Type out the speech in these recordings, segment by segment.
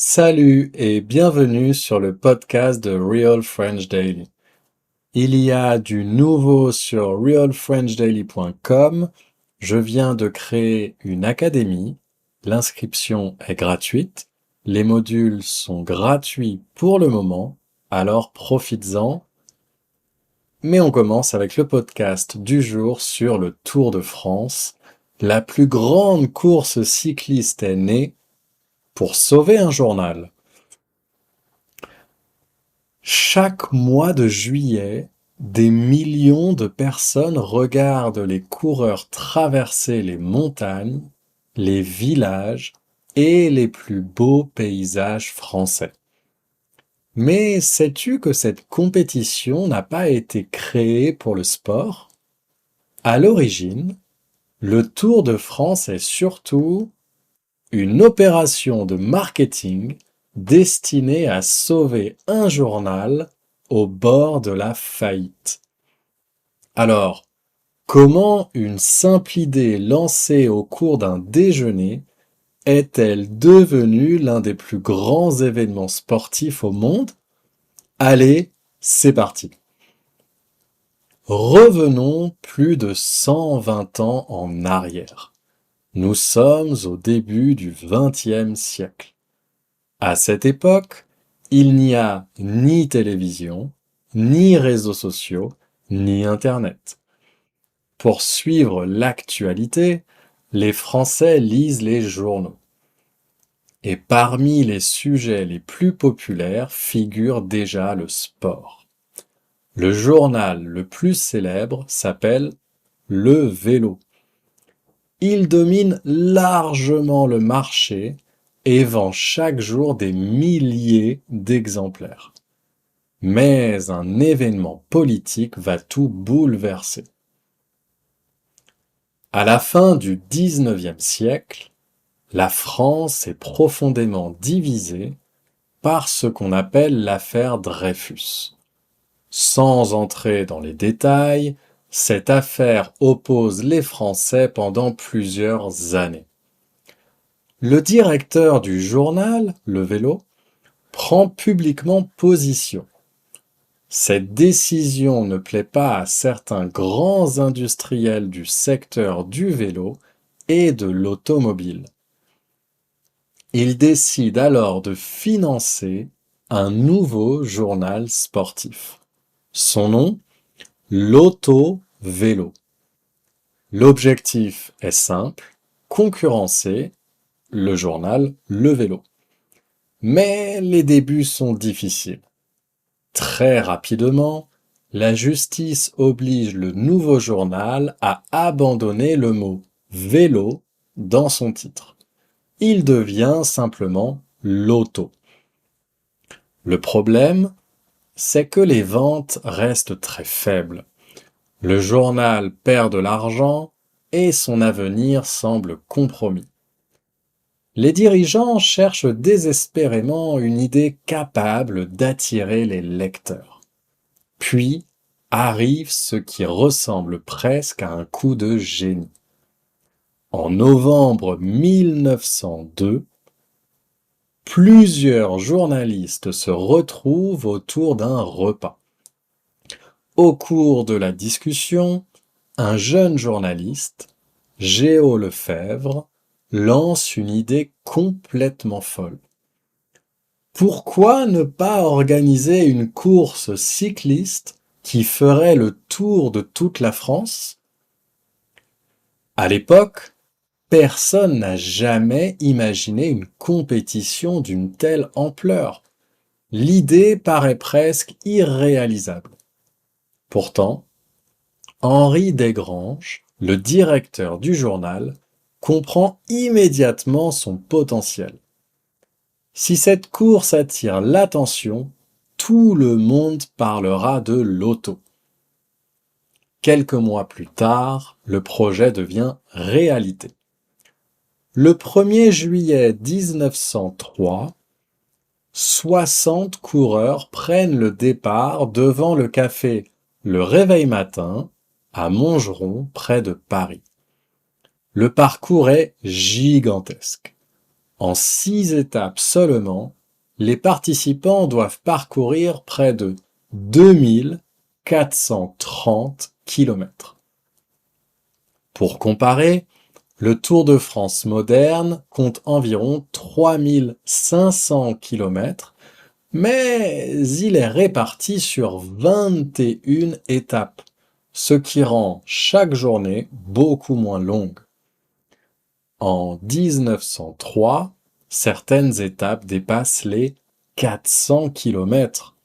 Salut et bienvenue sur le podcast de Real French Daily. Il y a du nouveau sur realfrenchdaily.com. Je viens de créer une académie. L'inscription est gratuite. Les modules sont gratuits pour le moment, alors profites-en. Mais on commence avec le podcast du jour sur le Tour de France. La plus grande course cycliste est née pour sauver un journal. Chaque mois de juillet, des millions de personnes regardent les coureurs traverser les montagnes, les villages et les plus beaux paysages français. Mais sais-tu que cette compétition n'a pas été créée pour le sport? À l'origine, le Tour de France est surtout une opération de marketing destinée à sauver un journal au bord de la faillite. Alors, comment une simple idée lancée au cours d'un déjeuner est-elle devenue l'un des plus grands événements sportifs au monde? Allez, c'est parti. Revenons plus de 120 ans en arrière. Nous sommes au début du XXe siècle. À cette époque, il n'y a ni télévision, ni réseaux sociaux, ni Internet. Pour suivre l'actualité, les Français lisent les journaux. Et parmi les sujets les plus populaires figure déjà le sport. Le journal le plus célèbre s'appelle Le Vélo. Il domine largement le marché et vend chaque jour des milliers d'exemplaires. Mais un événement politique va tout bouleverser. À la fin du XIXe siècle, la France est profondément divisée par ce qu'on appelle l'affaire Dreyfus. Sans entrer dans les détails, cette affaire oppose les Français pendant plusieurs années. Le directeur du journal, Le Vélo, prend publiquement position. Cette décision ne plaît pas à certains grands industriels du secteur du vélo et de l'automobile. Il décide alors de financer un nouveau journal sportif. Son nom, l'Auto-Vélo. L'objectif est simple, concurrencer le journal Le Vélo. Mais les débuts sont difficiles. Très rapidement, la justice oblige le nouveau journal à abandonner le mot vélo dans son titre. Il devient simplement l'auto. Le problème, c'est que les ventes restent très faibles. Le journal perd de l'argent et son avenir semble compromis. Les dirigeants cherchent désespérément une idée capable d'attirer les lecteurs. Puis arrive ce qui ressemble presque à un coup de génie. En novembre 1902, plusieurs journalistes se retrouvent autour d'un repas. Au cours de la discussion, un jeune journaliste, Géo Lefebvre, lance une idée complètement folle. Pourquoi ne pas organiser une course cycliste qui ferait le tour de toute la France? À l'époque, personne n'a jamais imaginé une compétition d'une telle ampleur. L'idée paraît presque irréalisable. Pourtant, Henri Desgranges, le directeur du journal, comprend immédiatement son potentiel. Si cette course attire l'attention, tout le monde parlera de l'auto. Quelques mois plus tard, le projet devient réalité. Le 1er juillet 1903, 60 coureurs prennent le départ devant le café Le Réveil Matin à Montgeron, près de Paris. Le parcours est gigantesque. En 6 étapes seulement, les participants doivent parcourir près de 2430 kilomètres. Pour comparer, le Tour de France moderne compte environ 3500 kilomètres, mais il est réparti sur 21 étapes, ce qui rend chaque journée beaucoup moins longue. En 1903, certaines étapes dépassent les 400 kilomètres.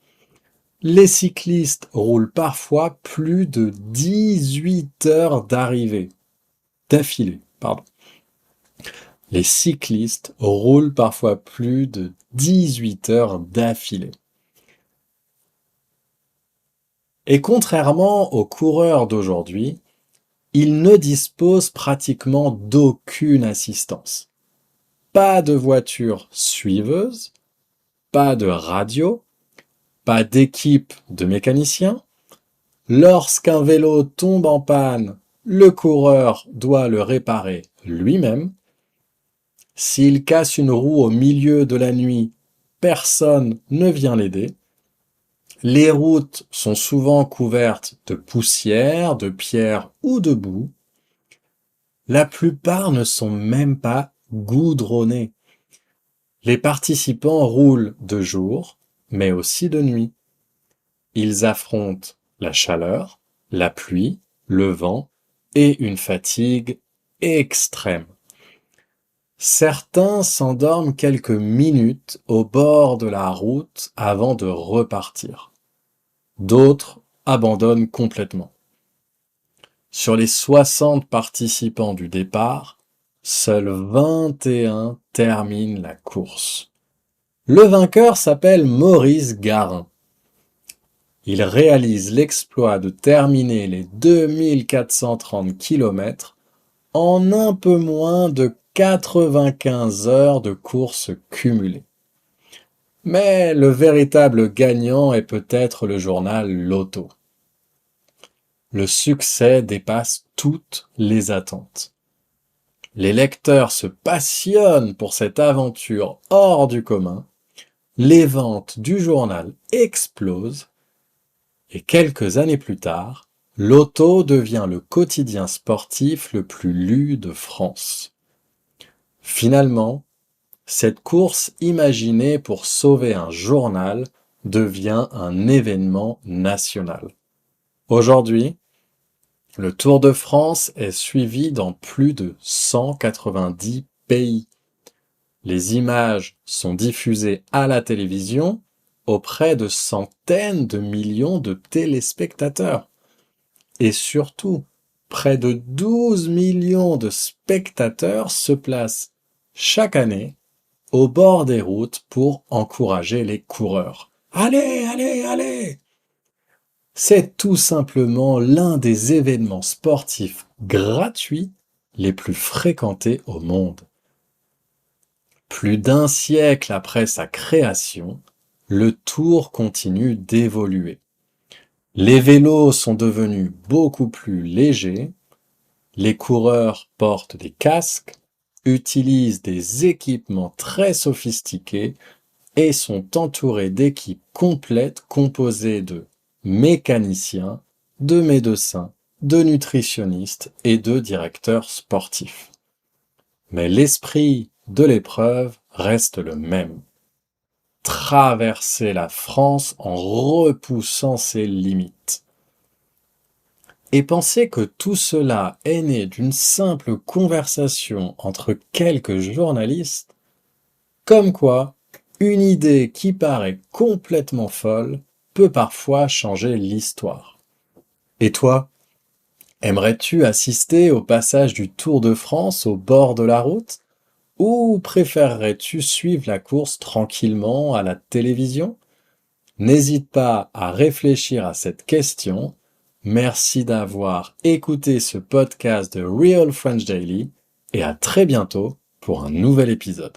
Les cyclistes roulent parfois plus de 18 heures d'affilée. Les cyclistes roulent parfois plus de 18 heures d'affilée. Et contrairement aux coureurs d'aujourd'hui, ils ne disposent pratiquement d'aucune assistance. Pas de voiture suiveuse, pas de radio, pas d'équipe de mécaniciens. Lorsqu'un vélo tombe en panne, le coureur doit le réparer lui-même. S'il casse une roue au milieu de la nuit, personne ne vient l'aider. Les routes sont souvent couvertes de poussière, de pierres ou de boue. La plupart ne sont même pas goudronnées. Les participants roulent de jour, mais aussi de nuit. Ils affrontent la chaleur, la pluie, le vent et une fatigue extrême. Certains s'endorment quelques minutes au bord de la route avant de repartir. D'autres abandonnent complètement. Sur les 60 participants du départ, seuls 21 terminent la course. Le vainqueur s'appelle Maurice Garin. Il réalise l'exploit de terminer les 2430 km en un peu moins de 95 heures de course cumulée. Mais le véritable gagnant est peut-être le journal Loto. Le succès dépasse toutes les attentes. Les lecteurs se passionnent pour cette aventure hors du commun, les ventes du journal explosent, et quelques années plus tard, Loto devient le quotidien sportif le plus lu de France. Finalement, cette course imaginée pour sauver un journal devient un événement national. Aujourd'hui, le Tour de France est suivi dans plus de 190 pays. Les images sont diffusées à la télévision auprès de centaines de millions de téléspectateurs. Et surtout, près de 12 millions de spectateurs se placent chaque année au bord des routes pour encourager les coureurs. Allez, allez, allez! C'est tout simplement l'un des événements sportifs gratuits les plus fréquentés au monde. Plus d'un siècle après sa création, le Tour continue d'évoluer. Les vélos sont devenus beaucoup plus légers, les coureurs portent des casques, utilisent des équipements très sophistiqués et sont entourés d'équipes complètes composées de mécaniciens, de médecins, de nutritionnistes et de directeurs sportifs. Mais l'esprit de l'épreuve reste le même. Traverser la France en repoussant ses limites. Et penser que tout cela est né d'une simple conversation entre quelques journalistes, comme quoi une idée qui paraît complètement folle peut parfois changer l'histoire. Et toi, aimerais-tu assister au passage du Tour de France au bord de la route? Ou préférerais-tu suivre la course tranquillement à la télévision? N'hésite pas à réfléchir à cette question. Merci d'avoir écouté ce podcast de Real French Daily et à très bientôt pour un nouvel épisode.